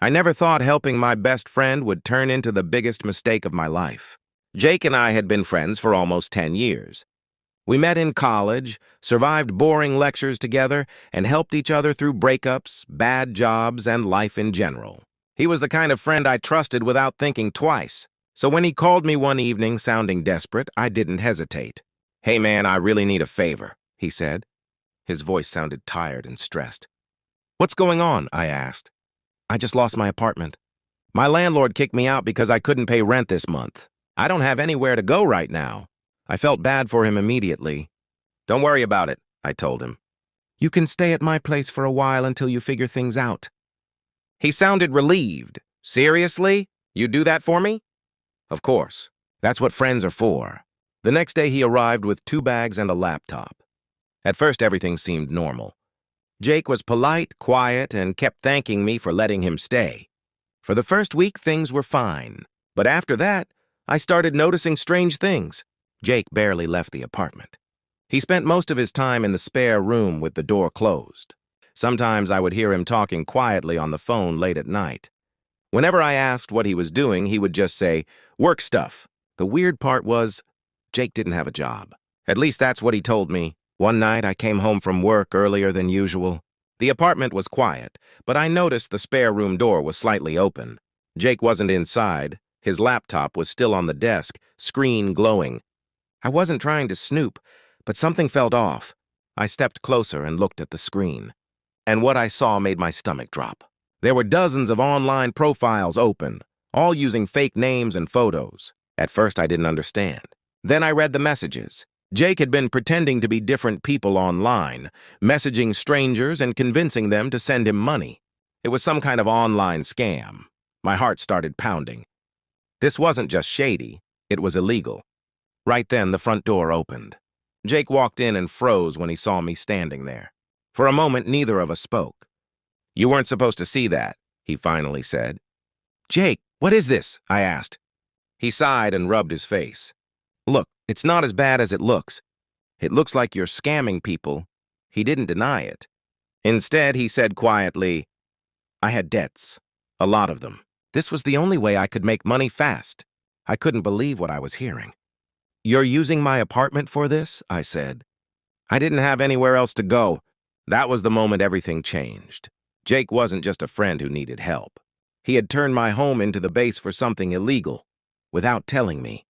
I never thought helping my best friend would turn into the biggest mistake of my life. Jake and I had been friends for almost 10 years. We met in college, survived boring lectures together, and helped each other through breakups, bad jobs, and life in general. He was the kind of friend I trusted without thinking twice. So when he called me one evening sounding desperate, I didn't hesitate. "Hey man, I really need a favor," he said. His voice sounded tired and stressed. "What's going on?" I asked. "I just lost my apartment. My landlord kicked me out because I couldn't pay rent this month. I don't have anywhere to go right now." I felt bad for him immediately. "Don't worry about it," I told him. "You can stay at my place for a while until you figure things out." He sounded relieved. "Seriously? You do that for me?" "Of course. That's what friends are for." The next day he arrived with 2 bags and a laptop. At first everything seemed normal. Jake was polite, quiet, and kept thanking me for letting him stay. For the first week things were fine, but after that I started noticing strange things. Jake barely left the apartment. He spent most of his time in the spare room with the door closed. Sometimes I would hear him talking quietly on the phone late at night. Whenever I asked what he was doing, he would just say, "Work stuff." The weird part was, Jake didn't have a job. At least that's what he told me. One night I came home from work earlier than usual. The apartment was quiet, but I noticed the spare room door was slightly open. Jake wasn't inside. His laptop was still on the desk, screen glowing. I wasn't trying to snoop, but something felt off. I stepped closer and looked at the screen. And what I saw made my stomach drop. There were dozens of online profiles open, all using fake names and photos. At first I didn't understand. Then I read the messages. Jake had been pretending to be different people online, messaging strangers and convincing them to send him money. It was some kind of online scam. My heart started pounding. This wasn't just shady, it was illegal. Right then, the front door opened. Jake walked in and froze when he saw me standing there. For a moment, neither of us spoke. "You weren't supposed to see that," he finally said. "Jake, what is this?" I asked. He sighed and rubbed his face. "Look, it's not as bad as it looks. It looks like you're scamming people." He didn't deny it. Instead, he said quietly, "I had debts. A lot of them. This was the only way I could make money fast." I couldn't believe what I was hearing. "You're using my apartment for this?" I said. I didn't have anywhere else to go. That was the moment everything changed. Jake wasn't just a friend who needed help. He had turned my home into the base for something illegal, without telling me.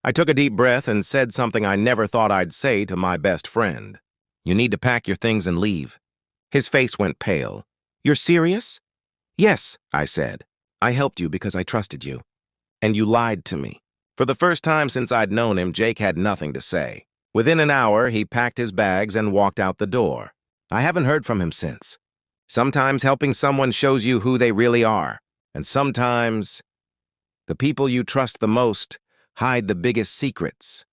I took a deep breath and said something I never thought I'd say to my best friend. "You need to pack your things and leave." His face went pale. "You're serious?" "Yes," I said. "I helped you because I trusted you. And you lied to me." For the first time since I'd known him, Jake had nothing to say. Within an hour, he packed his bags and walked out the door. I haven't heard from him since. Sometimes helping someone shows you who they really are. And sometimes the people you trust the most hide the biggest secrets.